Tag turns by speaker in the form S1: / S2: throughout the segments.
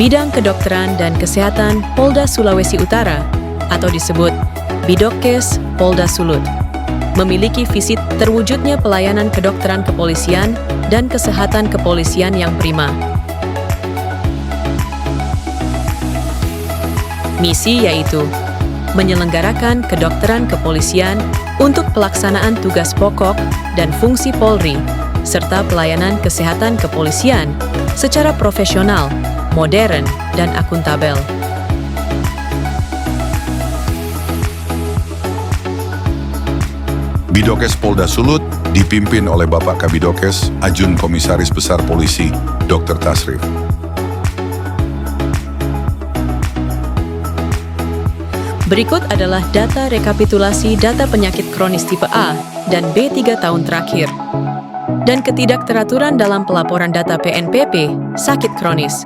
S1: Bidang Kedokteran dan Kesehatan Polda Sulawesi Utara atau disebut Bidokes Polda Sulut, memiliki visi terwujudnya pelayanan kedokteran kepolisian dan kesehatan kepolisian yang prima. Misi yaitu menyelenggarakan kedokteran kepolisian untuk pelaksanaan tugas pokok dan fungsi Polri, serta pelayanan kesehatan kepolisian secara profesional, modern, dan akuntabel.
S2: Bidokes Polda Sulut dipimpin oleh Bapak Kabidokes Ajun Komisaris Besar Polisi Dr. Tasrif.
S1: Berikut adalah data rekapitulasi data penyakit kronis tipe A dan B 3 tahun terakhir, dan ketidakteraturan dalam pelaporan data PNPP sakit kronis.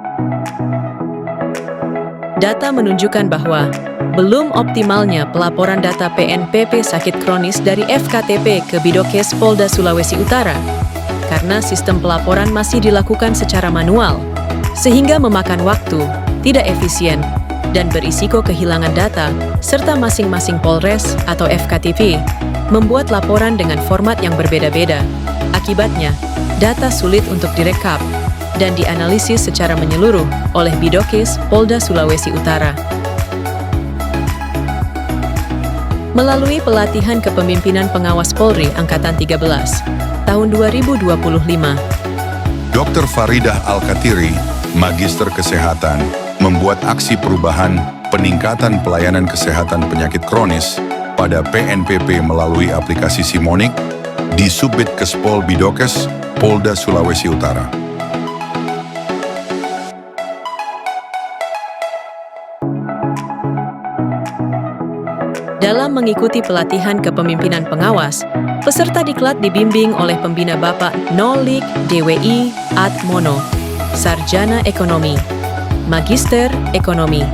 S1: Data menunjukkan bahwa belum optimalnya pelaporan data PNPP sakit kronis dari FKTP ke Bidokes Polda Sulawesi Utara, karena sistem pelaporan masih dilakukan secara manual, sehingga memakan waktu, tidak efisien, dan berisiko kehilangan data, serta masing-masing Polres atau FKTP membuat laporan dengan format yang berbeda-beda. Akibatnya, data sulit untuk direkap dan dianalisis secara menyeluruh oleh Bidokes Polda Sulawesi Utara. Melalui pelatihan kepemimpinan pengawas Polri Angkatan 13 tahun 2025,
S2: Dr. Faridah Al-Katiri, Magister Kesehatan, membuat aksi perubahan peningkatan pelayanan kesehatan penyakit kronis pada PNPP melalui aplikasi Simonik di Subditkespol Bidokes Polda Sulawesi Utara.
S1: Dalam mengikuti pelatihan kepemimpinan pengawas, peserta diklat dibimbing oleh pembina Bapak Nolik DWI Atmono, Sarjana Ekonomi, Magister Ekonomi.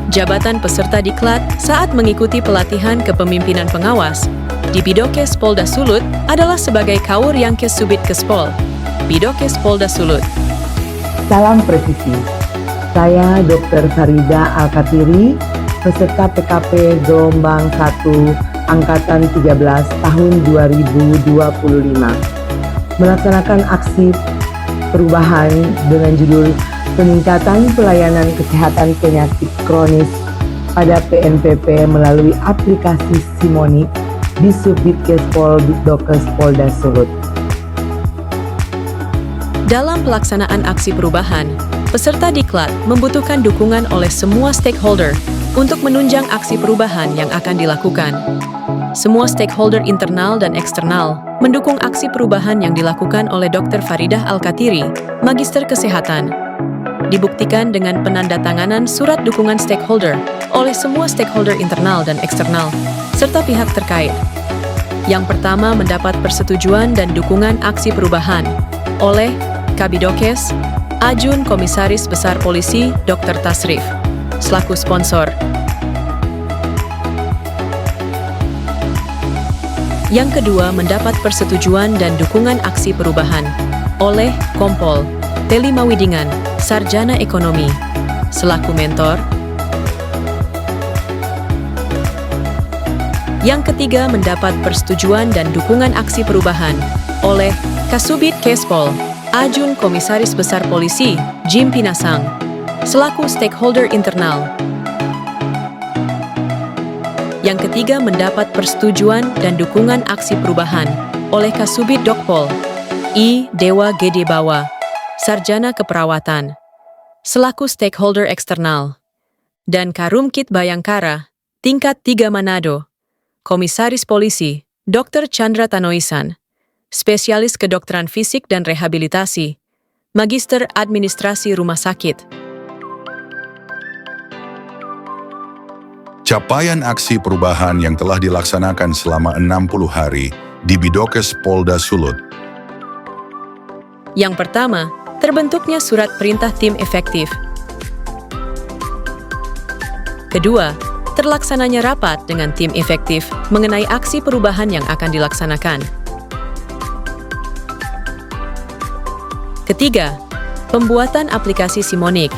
S1: Jabatan peserta diklat saat mengikuti pelatihan kepemimpinan pengawas di Bidokes Polda Sulut adalah sebagai Kaur Yankes Subditkespol, Bidokes Polda Sulut.
S3: Salam presisi. Saya Dr. Faridah Al-Katiri, peserta PKP gelombang 1 Angkatan 13 tahun 2025. Melaksanakan aksi perubahan dengan judul Peningkatan Pelayanan Kesehatan Penyakit Kronis pada PNPP melalui aplikasi Simonik di Subditkespol Bidokes Polda Sulut.
S1: Dalam pelaksanaan aksi perubahan, peserta diklat membutuhkan dukungan oleh semua stakeholder untuk menunjang aksi perubahan yang akan dilakukan. Semua stakeholder internal dan eksternal mendukung aksi perubahan yang dilakukan oleh Dr. Faridah Al-Katiri, Magister Kesehatan. Dibuktikan dengan penandatanganan surat dukungan stakeholder oleh semua stakeholder internal dan eksternal, serta pihak terkait. Yang pertama mendapat persetujuan dan dukungan aksi perubahan oleh Kabidokes Ajun Komisaris Besar Polisi Dr. Tasrif, selaku sponsor. Yang kedua mendapat persetujuan dan dukungan aksi perubahan oleh Kompol Telima Widingan, Sarjana Ekonomi, selaku mentor. Yang ketiga mendapat persetujuan dan dukungan aksi perubahan oleh Kasubditkespol Ajun Komisaris Besar Polisi Jim Pinasang, selaku stakeholder internal. Yang ketiga mendapat persetujuan dan dukungan aksi perubahan oleh Kasubditdokpol I Dewa Gede Bawa, Sarjana Keperawatan, selaku stakeholder eksternal. Dan Karumkit Bayangkara, tingkat 3 Manado, Komisaris Polisi Dr. Chandra Tanoisan, Spesialis Kedokteran Fisik dan Rehabilitasi, Magister Administrasi Rumah Sakit.
S2: Capaian aksi perubahan yang telah dilaksanakan selama 60 hari di Bidokes Polda Sulut.
S1: Yang pertama, terbentuknya surat perintah tim efektif. Kedua, terlaksananya rapat dengan tim efektif mengenai aksi perubahan yang akan dilaksanakan. Ketiga, Pembuatan aplikasi Simonik,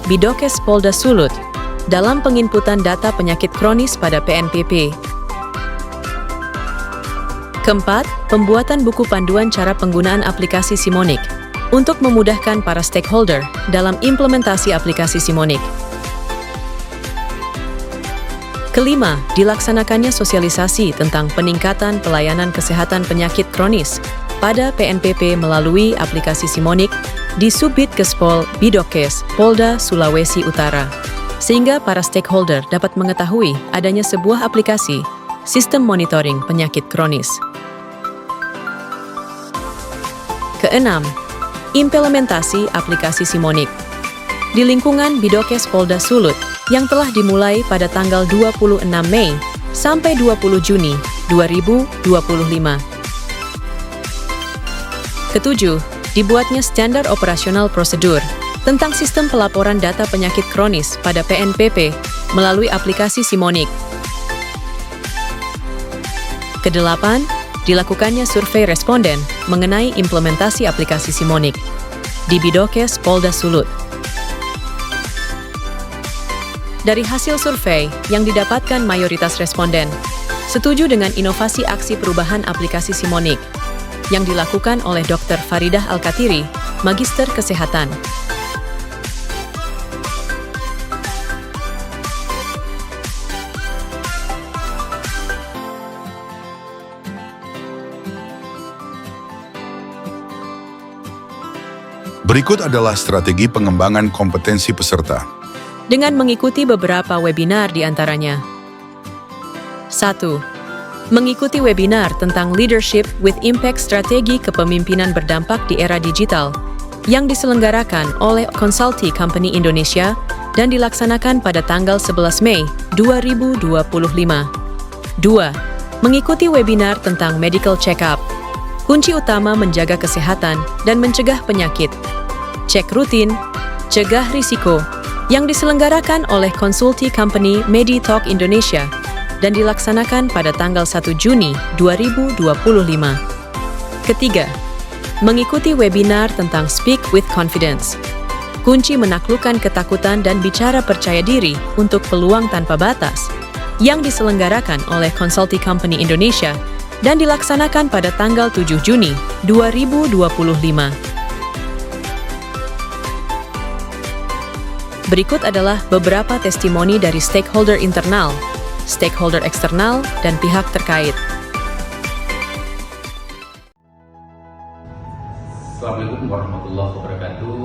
S1: Bidokes Polda Sulut, dalam penginputan data penyakit kronis pada PNPP. Keempat, pembuatan buku panduan cara penggunaan aplikasi Simonik untuk memudahkan para stakeholder dalam implementasi aplikasi Simonik. Kelima, dilaksanakannya sosialisasi tentang peningkatan pelayanan kesehatan penyakit kronis pada PNPP melalui aplikasi Simonik di Subditkespol Bidokes Polda Sulawesi Utara, sehingga para stakeholder dapat mengetahui adanya sebuah aplikasi sistem monitoring penyakit kronis. Keenam, implementasi aplikasi Simonik di lingkungan Bidokes Polda Sulut yang telah dimulai pada tanggal 26 Mei sampai 20 Juni 2025. Ketujuh, dibuatnya standar operasional prosedur tentang sistem pelaporan data penyakit kronis pada PNPP melalui aplikasi Simonik. Kedelapan, dilakukannya survei responden mengenai implementasi aplikasi Simonik di Bidokes Polda Sulut. Dari hasil survei yang didapatkan mayoritas responden, setuju dengan inovasi aksi perubahan aplikasi Simonik yang dilakukan oleh Dr. Faridah Al-Katiri, Magister Kesehatan.
S2: Berikut adalah strategi pengembangan kompetensi peserta.
S1: Dengan mengikuti beberapa webinar di antaranya. 1. Mengikuti webinar tentang Leadership with Impact Strategi Kepemimpinan Berdampak di Era Digital yang diselenggarakan oleh Consulting Company Indonesia dan dilaksanakan pada tanggal 11 Mei 2025. 2. Mengikuti webinar tentang Medical Check-up, kunci utama menjaga kesehatan dan mencegah penyakit. Cek rutin, cegah risiko, yang diselenggarakan oleh Consulting Company MediTalk Indonesia dan dilaksanakan pada tanggal 1 Juni 2025. Ketiga, mengikuti webinar tentang Speak with Confidence, kunci menaklukkan ketakutan dan bicara percaya diri untuk peluang tanpa batas, yang diselenggarakan oleh Consulting Company Indonesia dan dilaksanakan pada tanggal 7 Juni 2025. Berikut adalah beberapa testimoni dari stakeholder internal, stakeholder eksternal, dan pihak terkait.
S4: Assalamualaikum warahmatullahi wabarakatuh.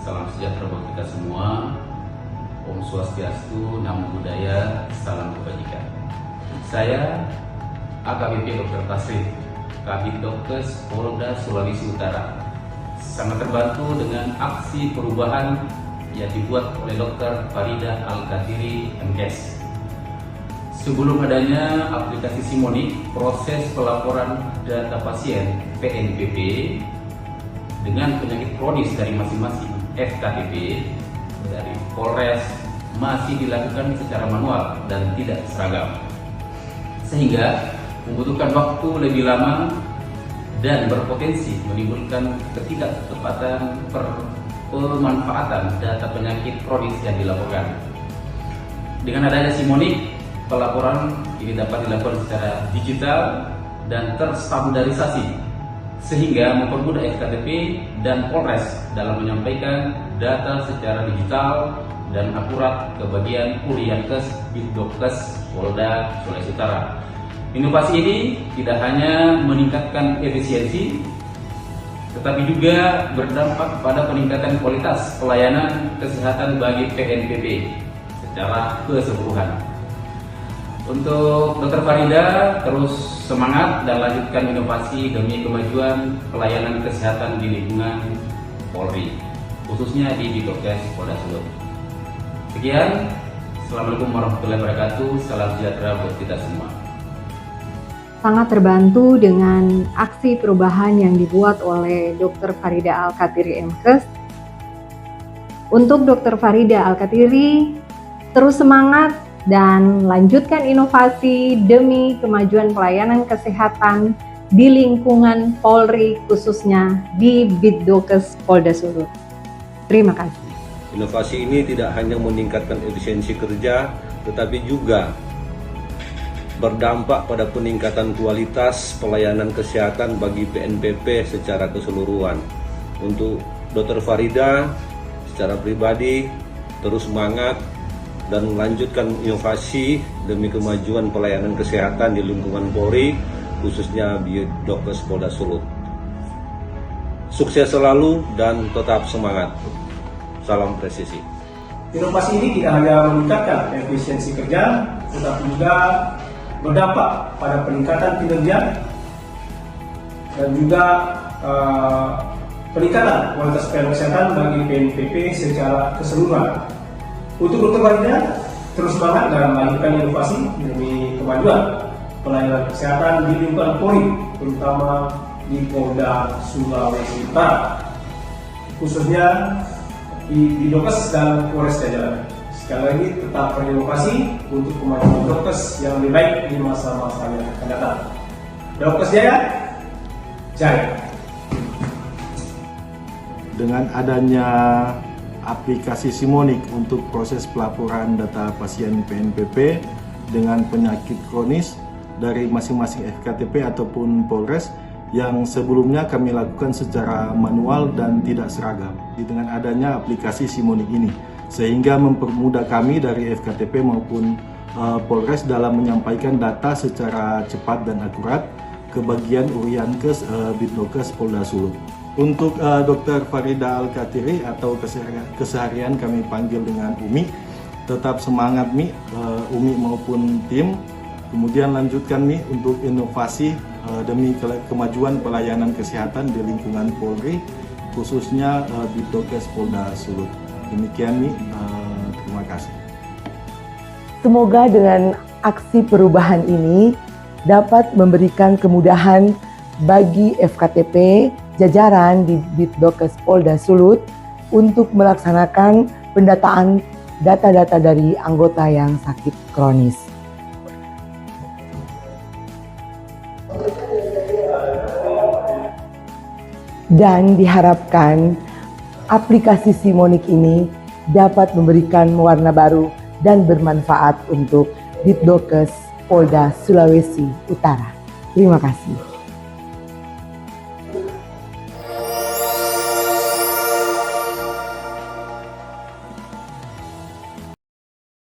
S4: Salam sejahtera buat kita semua. Om Swastiastu, Namo Buddhaya, salam kebajikan. Saya AKBP Dr. Tasrif, Kabidokes Polda Sulawesi Utara. Sangat terbantu dengan aksi perubahan yang dibuat oleh Dr. Faridah Al-Katiri, MKes. Sebelum adanya aplikasi Simonik, proses pelaporan data pasien PNPP dengan penyakit kronis dari masing-masing FKPP dari Polres masih dilakukan secara manual dan tidak seragam, sehingga membutuhkan waktu lebih lama dan berpotensi menimbulkan ketidaktepatan pemanfaatan data penyakit kronis yang dilaporkan. Dengan adanya Simonik, pelaporan ini dapat dilakukan secara digital dan terstandarisasi, sehingga mempermudah FKTP dan Polres dalam menyampaikan data secara digital dan akurat ke bagian Puliankes Bidokes Polda Sulawesi Utara. Inovasi ini tidak hanya meningkatkan efisiensi, tetapi juga berdampak pada peningkatan kualitas pelayanan kesehatan bagi PNPP secara keseluruhan. Untuk Dr. Farida, terus semangat dan lanjutkan inovasi demi kemajuan pelayanan kesehatan di lingkungan Polri, khususnya di Bidokes Polda Sulut. Sekian, Assalamualaikum warahmatullahi wabarakatuh, salam sejahtera buat kita semua.
S5: Sangat terbantu dengan aksi perubahan yang dibuat oleh Dr. Faridah Al-Katiri, MKes. Untuk Dr. Faridah Al-Katiri, terus semangat dan lanjutkan inovasi demi kemajuan pelayanan kesehatan di lingkungan Polri, khususnya di Bidokes Polda Sulut. Terima kasih.
S6: Inovasi ini tidak hanya meningkatkan efisiensi kerja, tetapi juga berdampak pada peningkatan kualitas pelayanan kesehatan bagi PNPP secara keseluruhan. Untuk Dr. Farida, secara pribadi, terus semangat dan melanjutkan inovasi demi kemajuan pelayanan kesehatan di lingkungan Polri, khususnya di Dokes Polda Sulut. Sukses selalu dan tetap semangat. Salam presisi.
S7: Inovasi ini tidak hanya meningkatkan efisiensi kerja, tetapi juga berdampak pada peningkatan kinerja dan juga peningkatan kualitas pelayanan kesehatan bagi PNPP secara keseluruhan. Untuk Dr. Farida, terus semangat dalam melanjutkan inovasi demi kemajuan pelayanan kesehatan di lingkungan Polri, terutama di Polda Sulawesi Utara, khususnya di Dokes dan Polres Jajaran. Sekali lagi tetap berinovasi untuk kemajuan Dokes yang lebih baik di masa-masa yang akan datang. Dokes Jaya, Jaya.
S8: Dengan adanya aplikasi Simonik untuk proses pelaporan data pasien PNPP dengan penyakit kronis dari masing-masing FKTP ataupun Polres yang sebelumnya kami lakukan secara manual dan tidak seragam. Dengan adanya aplikasi Simonik ini, sehingga mempermudah kami dari FKTP maupun Polres dalam menyampaikan data secara cepat dan akurat ke bagian Uriankes Bitdokes Polda Sulut. Untuk Dr. Farida Al-Katiri atau keseharian kami panggil dengan Umi, tetap semangat Mi, Umi maupun tim. Kemudian lanjutkan Mi untuk inovasi demi kemajuan pelayanan kesehatan di lingkungan Polri, khususnya Bitdokes Polda Sulut. Demikian Mi, terima kasih.
S3: Semoga dengan aksi perubahan ini dapat memberikan kemudahan bagi FKTP jajaran di Bitdokes Polda Sulut untuk melaksanakan pendataan data-data dari anggota yang sakit kronis. Dan diharapkan aplikasi Simonik ini dapat memberikan warna baru dan bermanfaat untuk Bitdokes Polda Sulawesi Utara. Terima kasih.